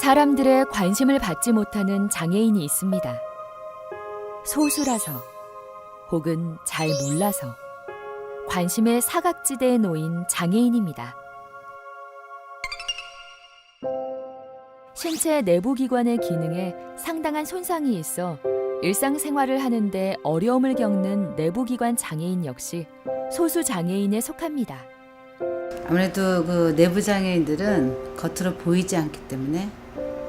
사람들의 관심을 받지 못하는 장애인이 있습니다. 소수라서 혹은 잘 몰라서 관심의 사각지대에 놓인 장애인입니다. 신체 내부 기관의 기능에 상당한 손상이 있어 일상생활을 하는데 어려움을 겪는 내부기관 장애인 역시 소수 장애인에 속합니다. 아무래도 그 내부 장애인들은 겉으로 보이지 않기 때문에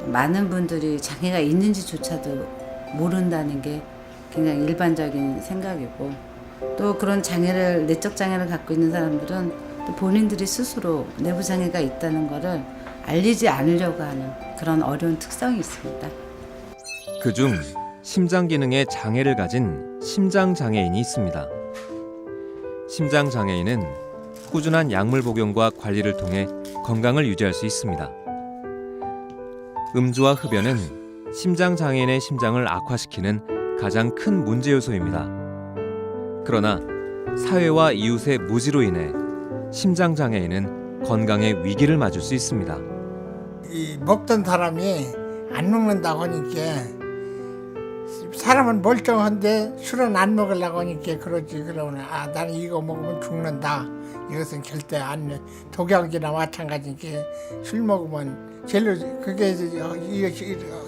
많은 분들이 장애가 있는지조차도 모른다는 게 굉장히 일반적인 생각이고, 또 그런 장애를, 내적 장애를 갖고 있는 사람들은 또 본인들이 스스로 내부 장애가 있다는 것을 알리지 않으려고 하는 그런 어려운 특성이 있습니다. 그중 심장 기능에 장애를 가진 심장 장애인이 있습니다. 심장 장애인은 꾸준한 약물 복용과 관리를 통해 건강을 유지할 수 있습니다. 음주와 흡연은 심장 장애인의 심장을 악화시키는 가장 큰 문제 요소입니다. 그러나 사회와 이웃의 무지로 인해 심장 장애인은 건강의 위기를 맞을 수 있습니다. 이 먹던 사람이 안 먹는다고 하니까, 사람은 멀쩡한데 술은 안 먹으려고 하니까 그러지. 그러면 나는 이거 먹으면 죽는다. 이것은 절대 안 돼. 독약이나 마찬가지니까 술 먹으면 제일 그게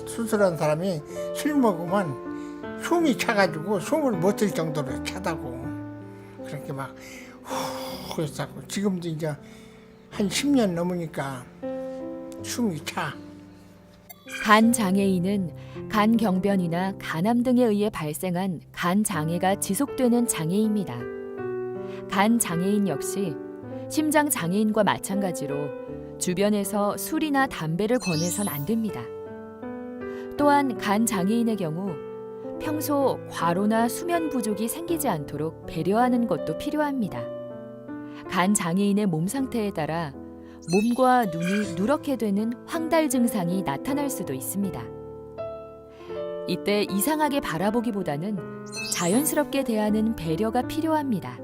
수술한 사람이 술 먹으면 숨이 차가지고 숨을 못 쉴 정도로 차다고. 그렇게 막 그래서 지금도 이제 한 10년 넘으니까 숨이 차. 간 장애인은 간 경변이나 간암 등에 의해 발생한 간 장애가 지속되는 장애입니다. 간 장애인 역시 심장 장애인과 마찬가지로 주변에서 술이나 담배를 권해선 안 됩니다. 또한 간 장애인의 경우 평소 과로나 수면 부족이 생기지 않도록 배려하는 것도 필요합니다. 간 장애인의 몸 상태에 따라 몸과 눈이 누렇게 되는 황달 증상이 나타날 수도 있습니다. 이때 이상하게 바라보기보다는 자연스럽게 대하는 배려가 필요합니다.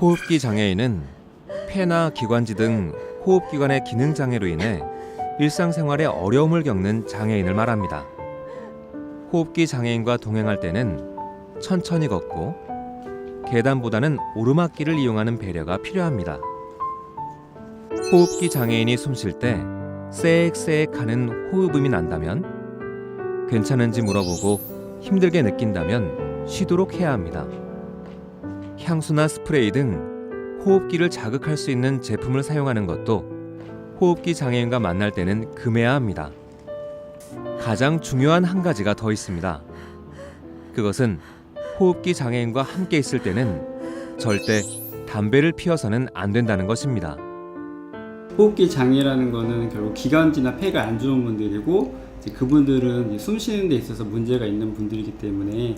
호흡기 장애인은 폐나 기관지 등 호흡기관의 기능 장애로 인해 일상생활에 어려움을 겪는 장애인을 말합니다. 호흡기 장애인과 동행할 때는 천천히 걷고 계단보다는 오르막길을 이용하는 배려가 필요합니다. 호흡기 장애인이 숨 쉴 때 쎄액쎄액 하는 호흡음이 난다면, 괜찮은지 물어보고 힘들게 느낀다면 쉬도록 해야 합니다. 향수나 스프레이 등 호흡기를 자극할 수 있는 제품을 사용하는 것도 호흡기 장애인과 만날 때는 금해야 합니다. 가장 중요한 한 가지가 더 있습니다. 그것은 호흡기 장애인과 함께 있을 때는 절대 담배를 피워서는 안 된다는 것입니다. 호흡기 장애라는 거는 결국 기관지나 폐가 안 좋은 분들이고, 이제 그분들은 숨 쉬는 데 있어서 문제가 있는 분들이기 때문에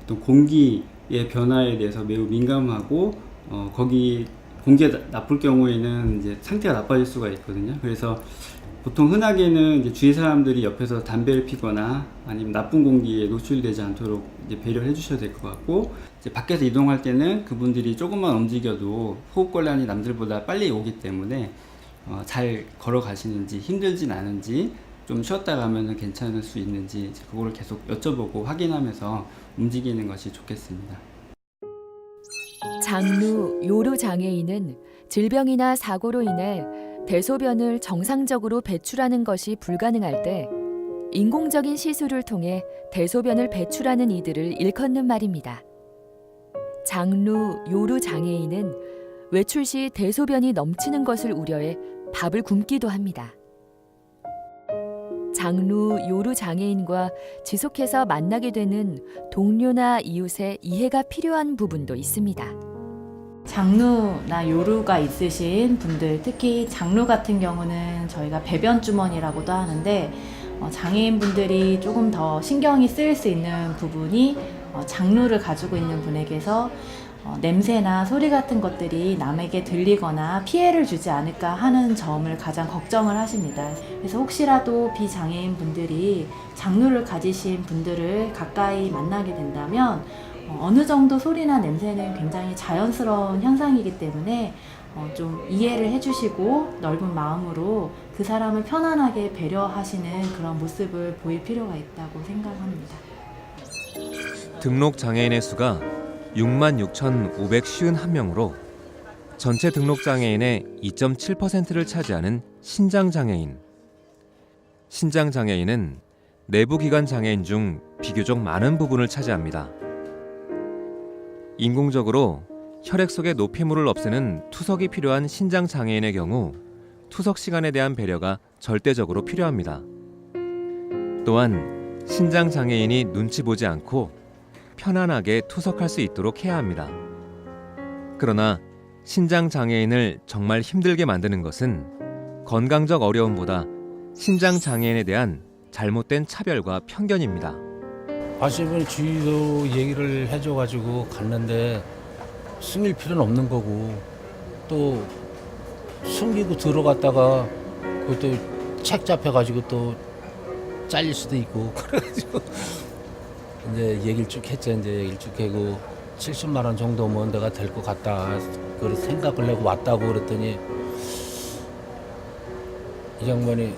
또 공기의 변화에 대해서 매우 민감하고, 거기 공기가 나쁠 경우에는 이제 상태가 나빠질 수가 있거든요. 그래서 보통 흔하게는 이제 주위 사람들이 옆에서 담배를 피거나 아니면 나쁜 공기에 노출되지 않도록 이제 배려를 해주셔야 될 것 같고, 이제 밖에서 이동할 때는 그분들이 조금만 움직여도 호흡곤란이 남들보다 빨리 오기 때문에 잘 걸어가시는지, 힘들진 않은지, 좀 쉬었다 가면 괜찮을 수 있는지 그거를 계속 여쭤보고 확인하면서 움직이는 것이 좋겠습니다. 장루, 요루 장애인은 질병이나 사고로 인해 대소변을 정상적으로 배출하는 것이 불가능할 때 인공적인 시술을 통해 대소변을 배출하는 이들을 일컫는 말입니다. 장루, 요루 장애인은 외출 시 대소변이 넘치는 것을 우려해 밥을 굶기도 합니다. 장루, 요루 장애인과 지속해서 만나게 되는 동료나 이웃의 이해가 필요한 부분도 있습니다. 장루나 요루가 있으신 분들, 특히 장루 같은 경우는 저희가 배변 주머니라고도 하는데, 장애인분들이 조금 더 신경이 쓰일 수 있는 부분이 장루를 가지고 있는 분에게서 냄새나 소리 같은 것들이 남에게 들리거나 피해를 주지 않을까 하는 점을 가장 걱정을 하십니다. 그래서 혹시라도 비장애인 분들이 장루를 가지신 분들을 가까이 만나게 된다면 어느 정도 소리나 냄새는 굉장히 자연스러운 현상이기 때문에 좀 이해를 해주시고 넓은 마음으로 그 사람을 편안하게 배려하시는 그런 모습을 보일 필요가 있다고 생각합니다. 등록 장애인의 수가 66,551명으로 전체 등록 장애인의 2.7%를 차지하는 신장 장애인. 신장 장애인은 내부 기관 장애인 중 비교적 많은 부분을 차지합니다. 인공적으로 혈액 속의 노폐물을 없애는 투석이 필요한 신장 장애인의 경우 투석 시간에 대한 배려가 절대적으로 필요합니다. 또한 신장 장애인이 눈치 보지 않고 편안하게 투석할 수 있도록 해야 합니다. 그러나 신장 장애인을 정말 힘들게 만드는 것은 건강적 어려움보다 신장 장애인에 대한 잘못된 차별과 편견입니다. 아시면 주위도 얘기를 해줘가지고 갔는데 숨길 필요는 없는 거고 또 숨기고 들어갔다가 그것도 책 잡혀가지고 또 잘릴 수도 있고 그래가지고 이제 얘기를 쭉 했죠. 이제 얘기를 쭉 하고 70만 원 정도면 내가 될 것 같다. 그걸 생각을 하고 왔다고 그랬더니 이 양반이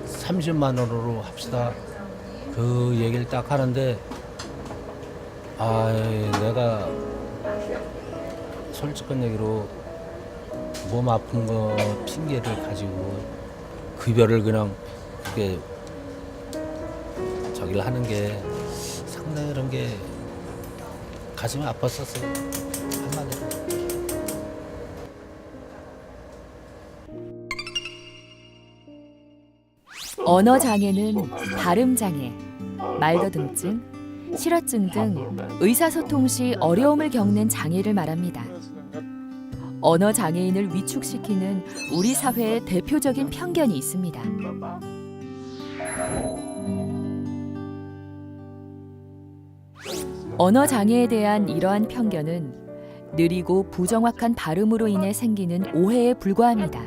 30만 원으로 합시다. 그 얘기를 딱 하는데 내가 솔직한 얘기로 몸 아픈 거 핑계를 가지고 급여를 그냥 그렇게 저기를 하는 게 상당히 그런 게 가슴이 아팠었어요. 한마디로. 언어 장애는 발음 장애, 말더듬증, 실어증 등 의사소통 시 어려움을 겪는 장애를 말합니다. 언어 장애인을 위축시키는 우리 사회의 대표적인 편견이 있습니다. 언어 장애에 대한 이러한 편견은 느리고 부정확한 발음으로 인해 생기는 오해에 불과합니다.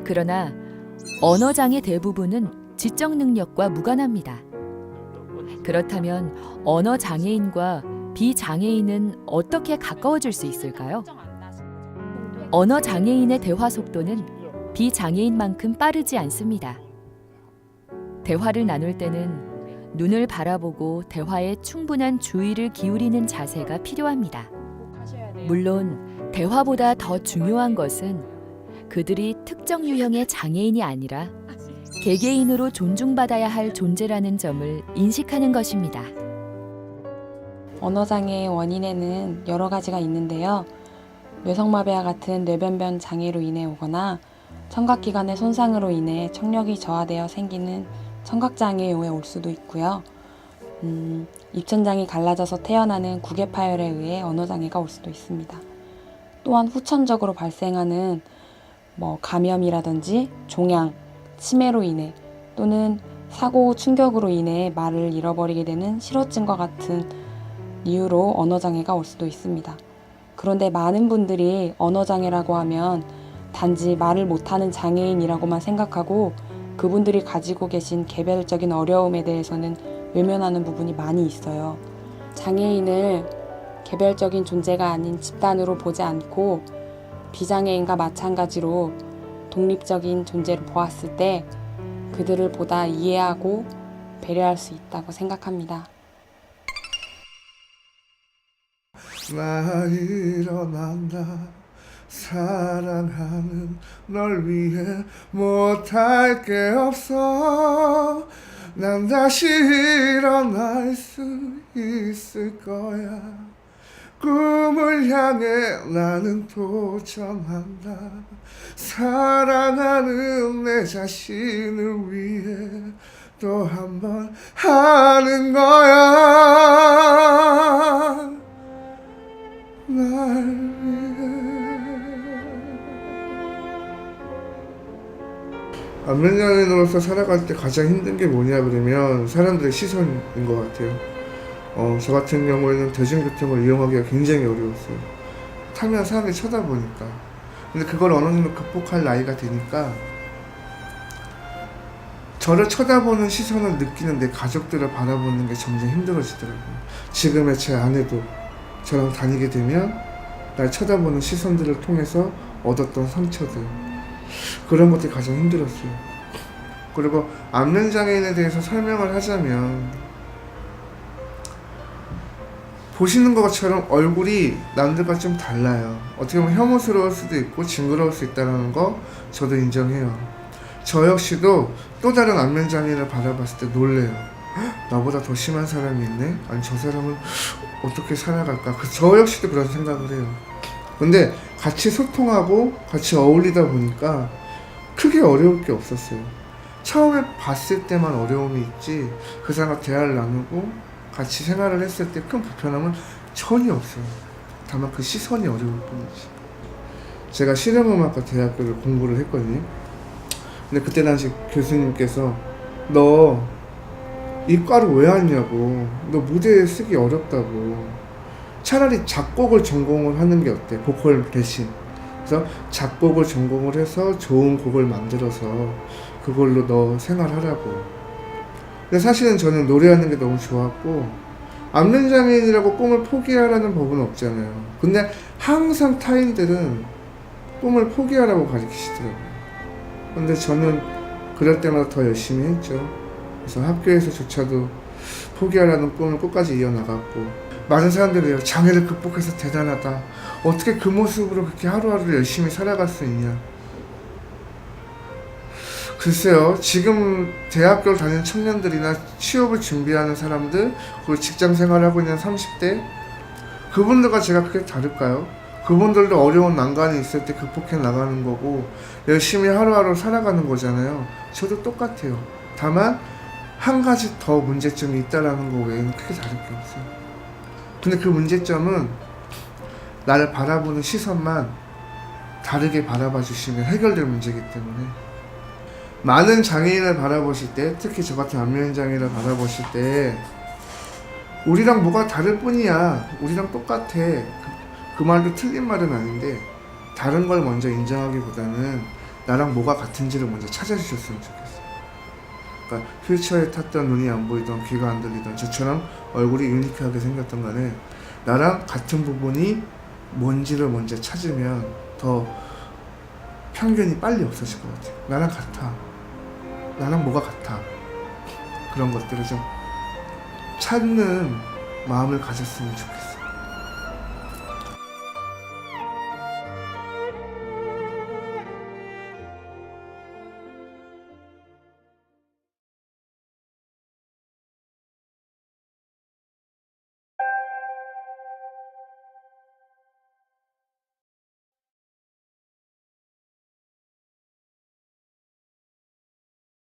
그러나 언어 장애 대부분은 지적 능력과 무관합니다. 그렇다면 언어 장애인과 비장애인은 어떻게 가까워질 수 있을까요? 언어 장애인의 대화 속도는 비장애인만큼 빠르지 않습니다. 대화를 나눌 때는 눈을 바라보고 대화에 충분한 주의를 기울이는 자세가 필요합니다. 물론 대화보다 더 중요한 것은 그들이 특정 유형의 장애인이 아니라 개개인으로 존중받아야 할 존재라는 점을 인식하는 것입니다. 언어장애의 원인에는 여러 가지가 있는데요. 뇌성마비와 같은 뇌변변 장애로 인해 오거나 청각기관의 손상으로 인해 청력이 저하되어 생기는 청각장애에 올 수도 있고요. 입천장이 갈라져서 태어나는 구개파열에 의해 언어장애가 올 수도 있습니다. 또한 후천적으로 발생하는 감염이라든지 종양, 치매로 인해 또는 사고 충격으로 인해 말을 잃어버리게 되는 실어증과 같은 이유로 언어장애가 올 수도 있습니다. 그런데 많은 분들이 언어장애라고 하면 단지 말을 못하는 장애인이라고만 생각하고 그분들이 가지고 계신 개별적인 어려움에 대해서는 외면하는 부분이 많이 있어요. 장애인을 개별적인 존재가 아닌 집단으로 보지 않고 비장애인과 마찬가지로 독립적인 존재로 보았을 때 그들을 보다 이해하고 배려할 수 있다고 생각합니다. 나 일어난다 사랑하는 널 위해 못할 게 없어 난 다시 일어날 수 있을 거야 꿈을 향해 나는 도전한다 사랑하는 내 자신을 위해 또 한 번 하는 거야 날 위해 안면장애인으로서 살아갈 때 가장 힘든 게 뭐냐 그러면 사람들의 시선인 것 같아요. 저 같은 경우에는 대중교통을 이용하기가 굉장히 어려웠어요. 타면 사람들이 쳐다보니까. 근데 그걸 어느 정도 극복할 나이가 되니까 저를 쳐다보는 시선을 느끼는 내 가족들을 바라보는 게 점점 힘들어지더라고요. 지금의 제 아내도 저랑 다니게 되면 날 쳐다보는 시선들을 통해서 얻었던 상처들 그런 것들이 가장 힘들었어요. 그리고 안면장애인에 대해서 설명을 하자면 보시는 것처럼 얼굴이 남들과 좀 달라요. 어떻게 보면 혐오스러울 수도 있고 징그러울 수 있다는 거 저도 인정해요. 저 역시도 또 다른 안면장애인을 바라봤을 때 놀래요. 헉, 나보다 더 심한 사람이 있네? 아니 저 사람은 어떻게 살아갈까? 저 역시도 그런 생각을 해요. 근데 같이 소통하고 같이 어울리다 보니까 크게 어려울 게 없었어요. 처음에 봤을 때만 어려움이 있지 그 사람과 대화를 나누고 같이 생활을 했을 때 큰 불편함은 전혀 없어요. 다만 그 시선이 어려울 뿐이지. 제가 실험음악과 대학교를 공부를 했거든요. 근데 그때 당시 교수님께서 너 이 과를 왜 왔냐고, 너 무대에 쓰기 어렵다고, 차라리 작곡을 전공을 하는 게 어때, 보컬 대신. 그래서 작곡을 전공을 해서 좋은 곡을 만들어서 그걸로 너 생활하라고. 근데 사실은 저는 노래하는 게 너무 좋았고 안면장애인이라고 꿈을 포기하라는 법은 없잖아요. 근데 항상 타인들은 꿈을 포기하라고 가르치시더라고요. 근데 저는 그럴 때마다 더 열심히 했죠. 그래서 학교에서조차도 포기하라는 꿈을 끝까지 이어나갔고, 많은 사람들이 장애를 극복해서 대단하다, 어떻게 그 모습으로 그렇게 하루하루 열심히 살아갈 수 있냐. 글쎄요, 지금 대학교를 다니는 청년들이나 취업을 준비하는 사람들, 그리고 직장 생활을 하고 있는 30대, 그분들과 제가 그렇게 다를까요? 그분들도 어려운 난관이 있을 때 극복해 나가는 거고 열심히 하루하루 살아가는 거잖아요. 저도 똑같아요. 다만 한 가지 더 문제점이 있다라는 거 외에는 크게 다를 게 없어요. 근데 그 문제점은 나를 바라보는 시선만 다르게 바라봐 주시면 해결될 문제이기 때문에, 많은 장애인을 바라보실 때, 특히 저 같은 안면장애인을 바라보실 때 우리랑 뭐가 다를 뿐이야, 우리랑 똑같아, 그 말도 틀린 말은 아닌데 다른 걸 먼저 인정하기보다는 나랑 뭐가 같은지를 먼저 찾아주셨으면 좋겠어요. 그러니까 휠체어에 탔던 눈이 안 보이던 귀가 안 들리던 저처럼 얼굴이 유니크하게 생겼던 간에 나랑 같은 부분이 뭔지를 먼저 찾으면 더 편견이 빨리 없어질 것 같아요. 나랑 같아, 나랑 뭐가 같아, 그런 것들을 좀 찾는 마음을 가졌으면 좋겠어요.